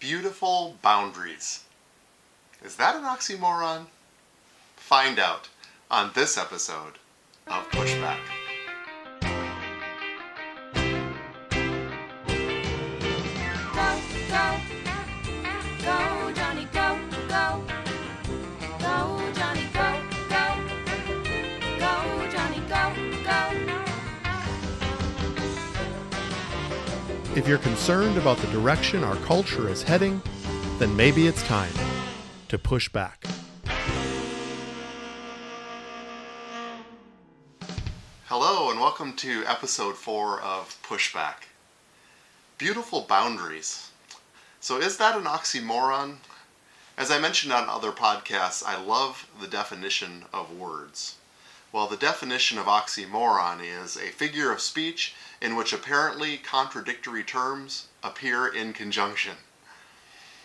Beautiful boundaries. Is that an oxymoron? Find out on this episode of Pushback. Go, go, go, Johnny, go, go. Go, Johnny, go, go. Go, Johnny, go, go. If you're concerned about the direction our culture is heading, then maybe it's time to push back. Hello and welcome to episode 4 of Pushback. Beautiful boundaries. So is that an oxymoron? As I mentioned on other podcasts, I love the definition of words. Well, the definition of oxymoron is a figure of speech in which apparently contradictory terms appear in conjunction.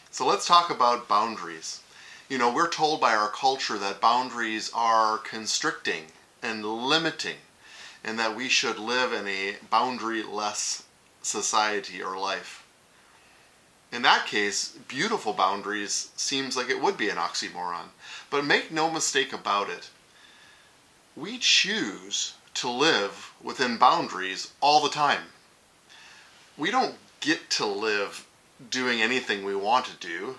So let's talk about boundaries. You know, we're told by our culture that boundaries are constricting and limiting, and that we should live in a boundary-less society or life. In that case, beautiful boundaries seems like it would be an oxymoron. But make no mistake about it. We choose to live within boundaries all the time. We don't get to live doing anything we want to do.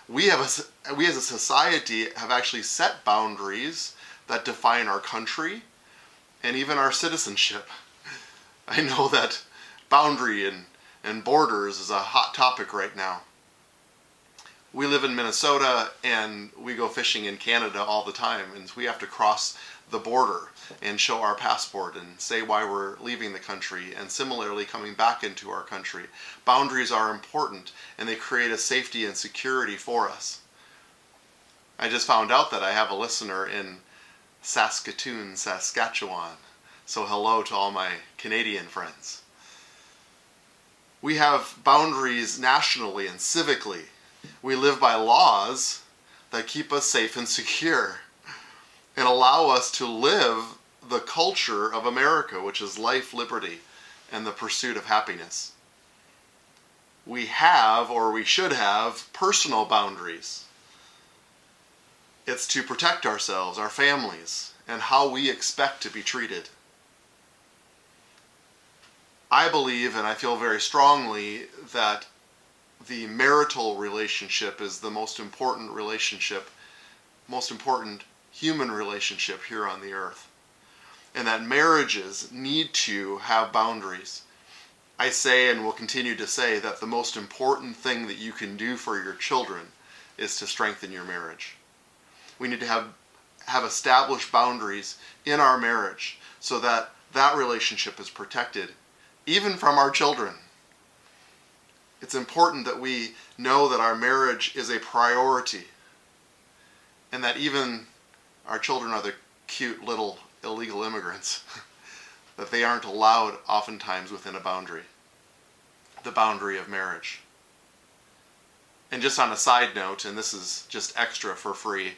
We as a society have actually set boundaries that define our country and even our citizenship. I know that boundary and borders is a hot topic right now. We live in Minnesota and we go fishing in Canada all the time, and we have to cross the border and show our passport and say why we're leaving the country, and similarly coming back into our country. Boundaries are important and they create a safety and security for us. I just found out that I have a listener in Saskatoon, Saskatchewan. So hello to all my Canadian friends. We have boundaries nationally and civically. We live by laws that keep us safe and secure and allow us to live the culture of America, which is life, liberty, and the pursuit of happiness. We have, or we should have, personal boundaries. It's to protect ourselves, our families, and how we expect to be treated. I believe, and I feel very strongly, that the marital relationship is the most important relationship, most important human relationship here on the earth. And that marriages need to have boundaries. I say and will continue to say that the most important thing that you can do for your children is to strengthen your marriage. We need to have established boundaries in our marriage so that that relationship is protected, even from our children. It's important that we know that our marriage is a priority, and that even our children are the cute little illegal immigrants, that they aren't allowed oftentimes within a boundary, the boundary of marriage. And just on a side note, and this is just extra for free,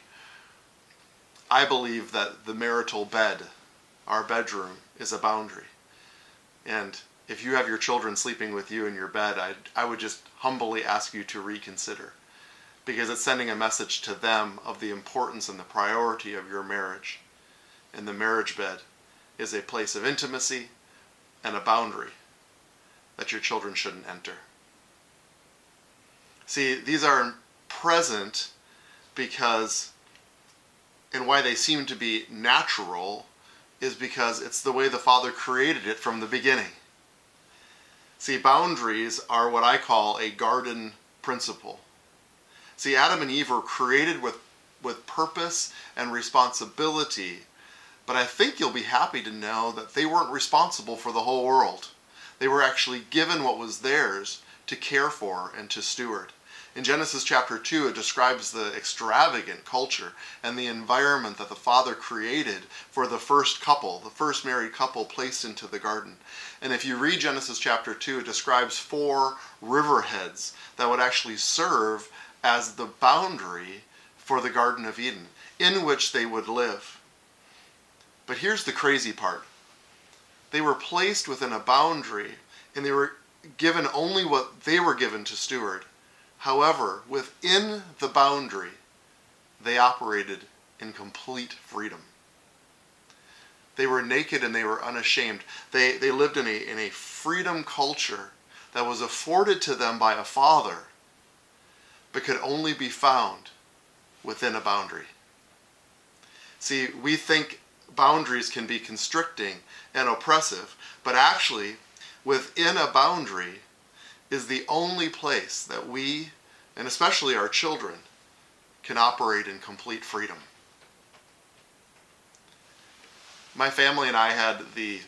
I believe that the marital bed, our bedroom, is a boundary. And if you have your children sleeping with you in your bed, I would just humbly ask you to reconsider, because it's sending a message to them of the importance and the priority of your marriage. And the marriage bed is a place of intimacy and a boundary that your children shouldn't enter. See, these are present because, and why they seem to be natural, is because it's the way the Father created it from the beginning. See, boundaries are what I call a garden principle. See, Adam and Eve were created with purpose and responsibility, but I think you'll be happy to know that they weren't responsible for the whole world. They were actually given what was theirs to care for and to steward. In Genesis chapter 2, it describes the extravagant culture and the environment that the Father created for the first couple, the first married couple placed into the garden. And if you read Genesis chapter 2, it describes 4 riverheads that would actually serve as the boundary for the Garden of Eden, in which they would live. But here's the crazy part. They were placed within a boundary, and they were given only what they were given to steward. However, within the boundary, they operated in complete freedom. They were naked and they were unashamed. They lived in a freedom culture that was afforded to them by a father, but could only be found within a boundary. See, we think boundaries can be constricting and oppressive, but actually, within a boundary is the only place that we, and especially our children, can operate in complete freedom. My family and I had the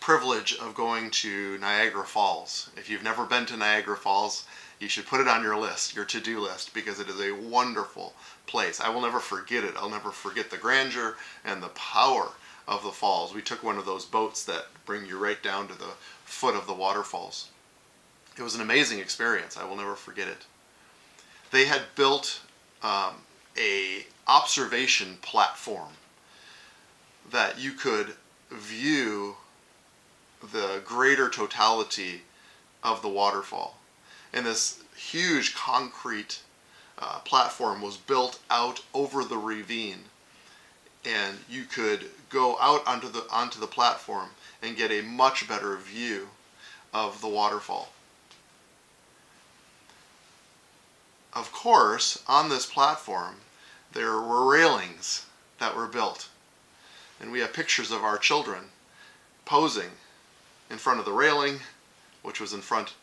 privilege of going to Niagara Falls. If you've never been to Niagara Falls, you should put it on your list, your to-do list, because it is a wonderful place. I will never forget it. I'll never forget the grandeur and the power of the falls. We took one of those boats that bring you right down to the foot of the waterfalls. It was an amazing experience. I will never forget it. They had built a observation platform that you could view the greater totality of the waterfall. And this huge concrete platform was built out over the ravine, and you could go out onto the platform and get a much better view of the waterfall. Of course, on this platform, there were railings that were built. And we have pictures of our children posing in front of the railing, which was in front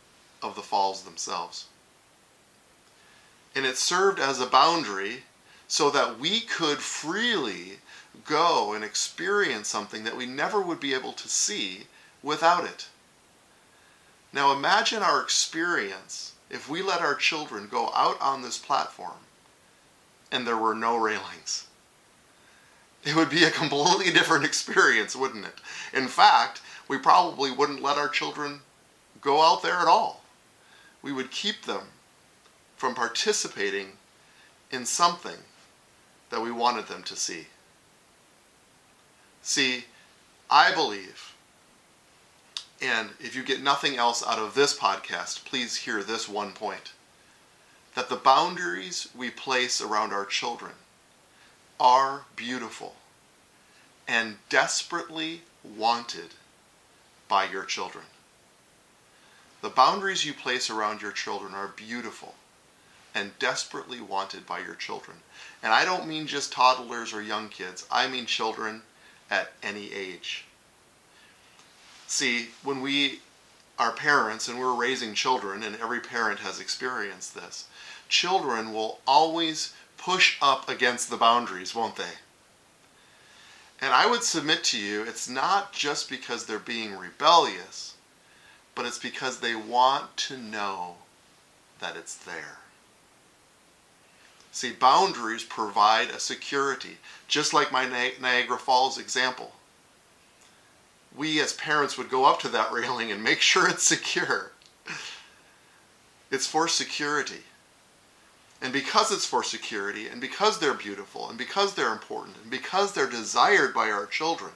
of the falls themselves. And it served as a boundary so that we could freely go and experience something that we never would be able to see without it. Now imagine our experience if we let our children go out on this platform and there were no railings. It would be a completely different experience, wouldn't it? In fact, we probably wouldn't let our children go out there at all. We would keep them from participating in something that we wanted them to see. See, I believe, and if you get nothing else out of this podcast, please hear this one point, that the boundaries we place around our children are beautiful and desperately wanted by your children. The boundaries you place around your children are beautiful and desperately wanted by your children. And I don't mean just toddlers or young kids. I mean children at any age. See, when we are parents and we're raising children, and every parent has experienced this, children will always push up against the boundaries, won't they? And I would submit to you, it's not just because they're being rebellious, but it's because they want to know that it's there. See, boundaries provide a security, just like my Niagara Falls example. We as parents would go up to that railing and make sure it's secure. It's for security. And because it's for security, and because they're beautiful, and because they're important, and because they're desired by our children,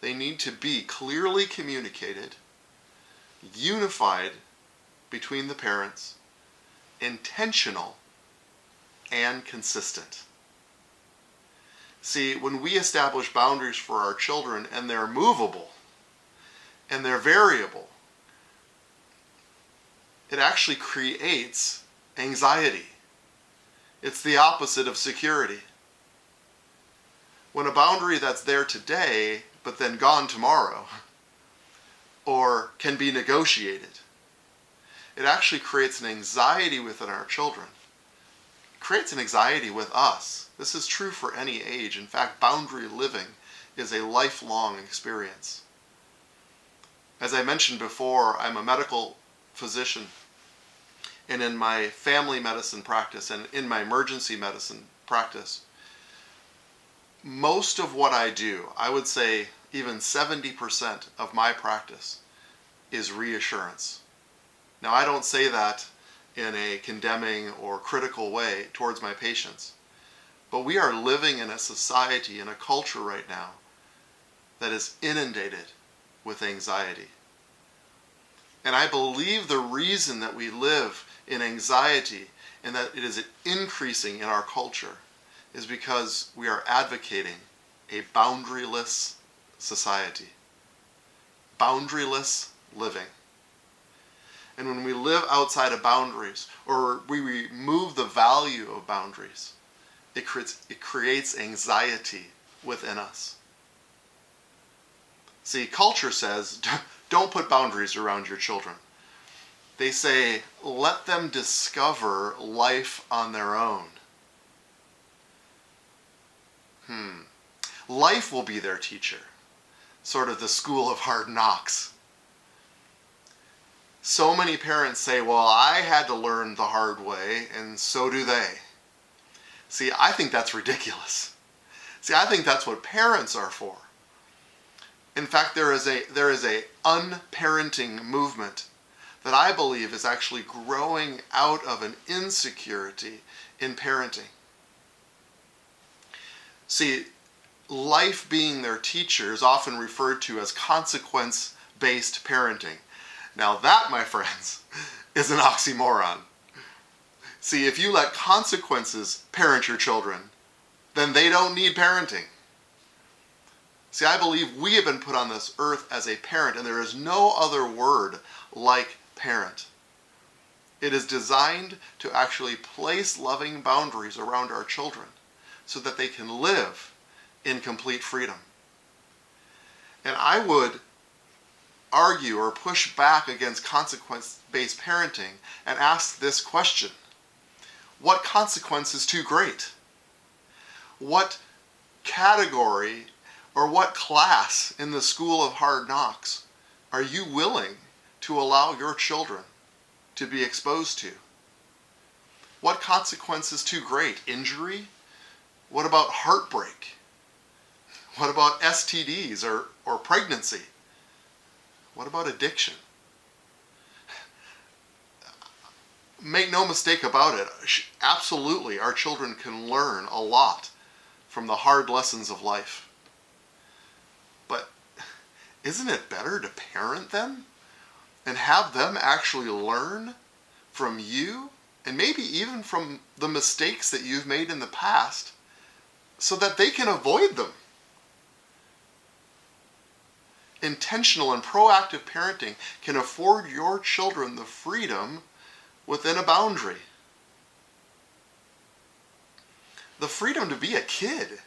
they need to be clearly communicated, unified between the parents, intentional, and consistent. See, when we establish boundaries for our children and they're movable and they're variable, it actually creates anxiety. It's the opposite of security. When a boundary that's there today but then gone tomorrow, or can be negotiated, it actually creates an anxiety within our children. It creates an anxiety with us. This is true for any age. In fact, boundary living is a lifelong experience. As I mentioned before, I'm a medical physician, and in my family medicine practice and in my emergency medicine practice, most of what I do, I would say even 70% of my practice, is reassurance. Now, I don't say that in a condemning or critical way towards my patients, but we are living in a society, in a culture right now that is inundated with anxiety. And I believe the reason that we live in anxiety and that it is increasing in our culture is because we are advocating a boundaryless society. Boundaryless living. And when we live outside of boundaries, or we remove the value of boundaries, it creates anxiety within us. See, culture says, don't put boundaries around your children. They say, let them discover life on their own. Life will be their teacher. Sort of the school of hard knocks. So many parents say, well, I had to learn the hard way, and so do they. See, I think that's ridiculous. See, I think that's what parents are for. In fact, there is a unparenting movement that I believe is actually growing out of an insecurity in parenting. See, life being their teacher is often referred to as consequence-based parenting. Now that, my friends, is an oxymoron. See, if you let consequences parent your children, then they don't need parenting. See, I believe we have been put on this earth as a parent, and there is no other word like parent. It is designed to actually place loving boundaries around our children so that they can live in complete freedom. And I would argue or push back against consequence-based parenting and ask this question. What consequence is too great? What category or what class in the school of hard knocks are you willing to allow your children to be exposed to? What consequence is too great? Injury? What about heartbreak? What about STDs or pregnancy? What about addiction? Make no mistake about it, absolutely our children can learn a lot from the hard lessons of life. But isn't it better to parent them and have them actually learn from you and maybe even from the mistakes that you've made in the past so that they can avoid them? Intentional and proactive parenting can afford your children the freedom within a boundary. The freedom to be a kid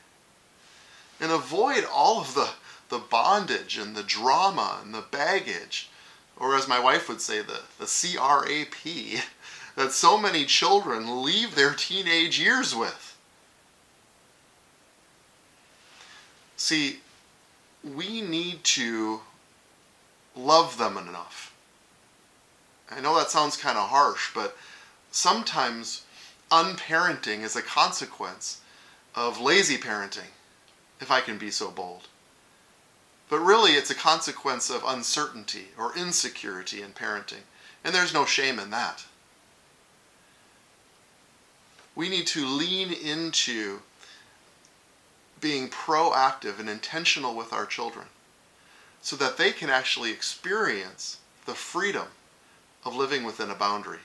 and avoid all of the bondage and the drama and the baggage, or as my wife would say, the CRAP, that so many children leave their teenage years with. See, we need to love them enough. I know that sounds kind of harsh, but sometimes unparenting is a consequence of lazy parenting, if I can be so bold. But really, it's a consequence of uncertainty or insecurity in parenting, and there's no shame in that. We need to lean into being proactive and intentional with our children so that they can actually experience the freedom of living within a boundary.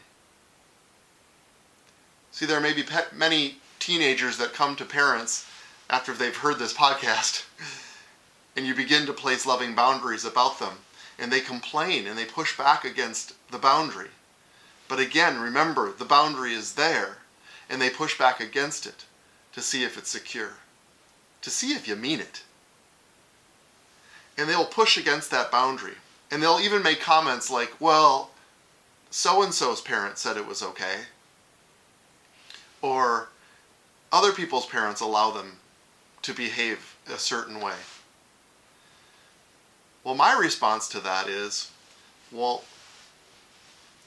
See, there may be many teenagers that come to parents after they've heard this podcast and you begin to place loving boundaries about them and they complain and they push back against the boundary. But again, remember, the boundary is there and they push back against it to see if it's secure, to see if you mean it. And they'll push against that boundary. And they'll even make comments like, well, so-and-so's parent said it was okay. Or other people's parents allow them to behave a certain way. Well, my response to that is, well,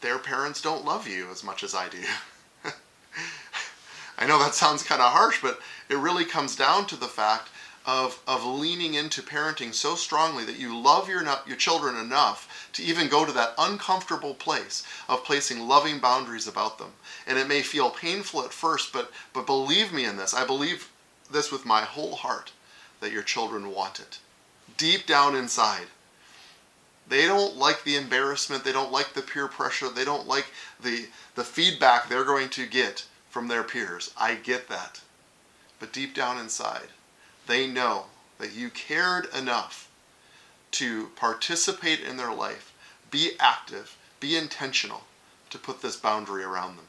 their parents don't love you as much as I do. I know that sounds kind of harsh, but it really comes down to the fact of leaning into parenting so strongly that you love your children enough to even go to that uncomfortable place of placing loving boundaries about them. And it may feel painful at first, but believe me in this. I believe this with my whole heart, that your children want it. Deep down inside, They don't like the embarrassment. They don't like the peer pressure. They don't like the feedback they're going to get from their peers. I get that. But deep down inside, they know that you cared enough to participate in their life, be active, be intentional, to put this boundary around them.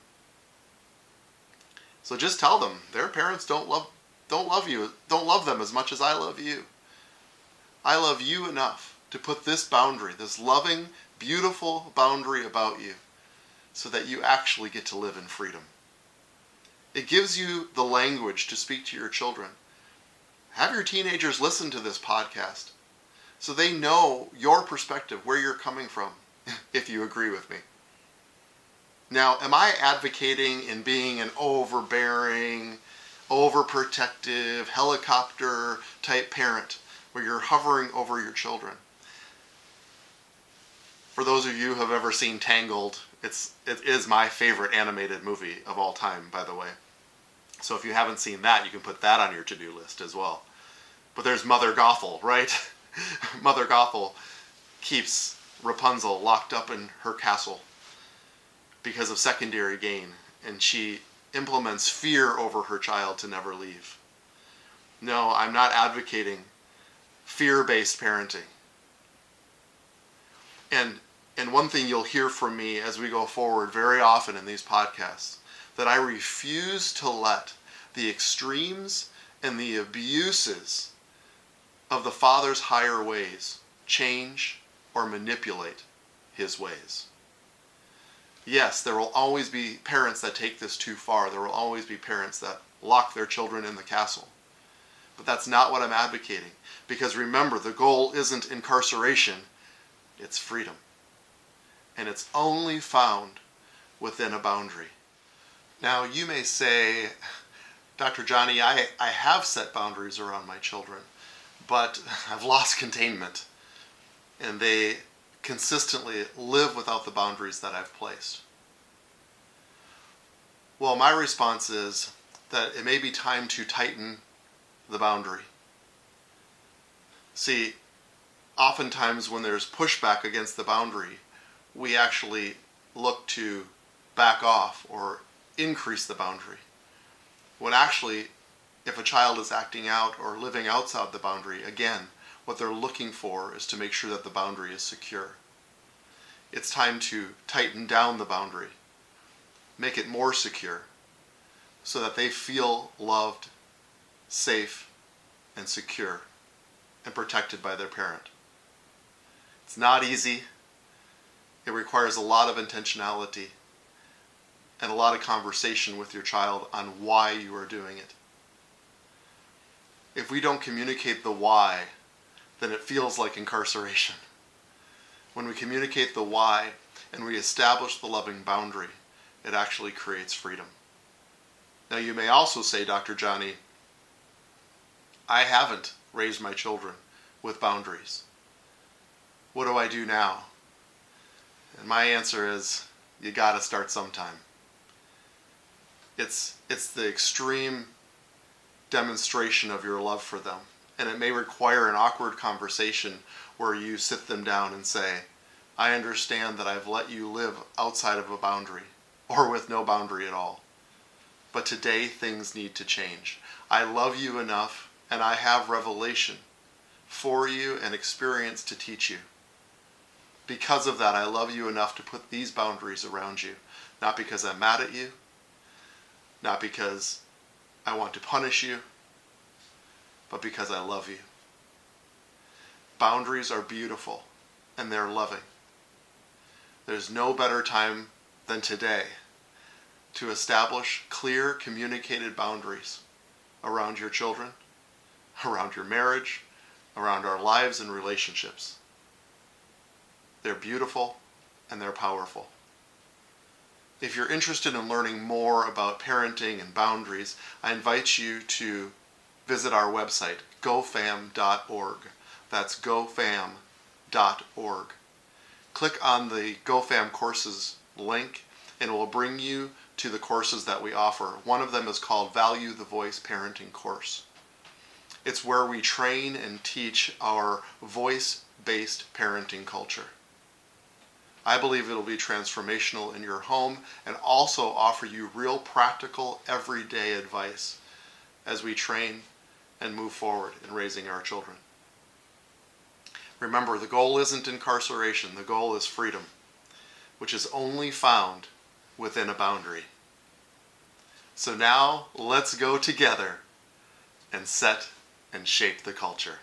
So just tell them their parents don't love you, don't love them as much as I love you. I love you enough to put this boundary, this loving, beautiful boundary about you, so that you actually get to live in freedom. It gives you the language to speak to your children. Have your teenagers listen to this podcast so they know your perspective, where you're coming from, if you agree with me. Now, am I advocating in being an overbearing, overprotective, helicopter type parent where you're hovering over your children? For those of you who have ever seen Tangled, it is my favorite animated movie of all time, by the way. So if you haven't seen that, you can put that on your to-do list as well. But there's Mother Gothel, right? Mother Gothel keeps Rapunzel locked up in her castle because of secondary gain, and she implements fear over her child to never leave. No, I'm not advocating fear-based parenting. And one thing you'll hear from me as we go forward very often in these podcasts, that I refuse to let the extremes and the abuses of the Father's higher ways change or manipulate his ways. Yes, there will always be parents that take this too far. There will always be parents that lock their children in the castle. But that's not what I'm advocating. Because remember, the goal isn't incarceration, it's freedom. And it's only found within a boundary. Now, you may say, Dr. Johnny, I have set boundaries around my children, but I've lost containment. And they consistently live without the boundaries that I've placed. Well, my response is that it may be time to tighten the boundary. See, oftentimes when there's pushback against the boundary, we actually look to back off or increase the boundary. When actually, if a child is acting out or living outside the boundary, again, what they're looking for is to make sure that the boundary is secure. It's time to tighten down the boundary, make it more secure, so that they feel loved, safe, and secure, and protected by their parent. It's not easy. It requires a lot of intentionality and a lot of conversation with your child on why you are doing it. If we don't communicate the why, then it feels like incarceration. When we communicate the why and we establish the loving boundary, it actually creates freedom. Now you may also say, Dr. Johnny, I haven't raised my children with boundaries. What do I do now? And my answer is, you gotta start sometime. It's the extreme demonstration of your love for them. And it may require an awkward conversation where you sit them down and say, I understand that I've let you live outside of a boundary, or with no boundary at all. But today things need to change. I love you enough, and I have revelation for you and experience to teach you. Because of that, I love you enough to put these boundaries around you. Not because I'm mad at you, not because I want to punish you, but because I love you. Boundaries are beautiful, and they're loving. There's no better time than today to establish clear, communicated boundaries around your children, around your marriage, around our lives and relationships. They're beautiful and they're powerful. If you're interested in learning more about parenting and boundaries, I invite you to visit our website, gofam.org. That's gofam.org. Click on the GoFam courses link and it will bring you to the courses that we offer. One of them is called Value the Voice Parenting Course. It's where we train and teach our voice-based parenting culture. I believe it'll be transformational in your home and also offer you real practical everyday advice as we train and move forward in raising our children. Remember, the goal isn't incarceration. The goal is freedom, which is only found within a boundary. So now let's go together and set and shape the culture.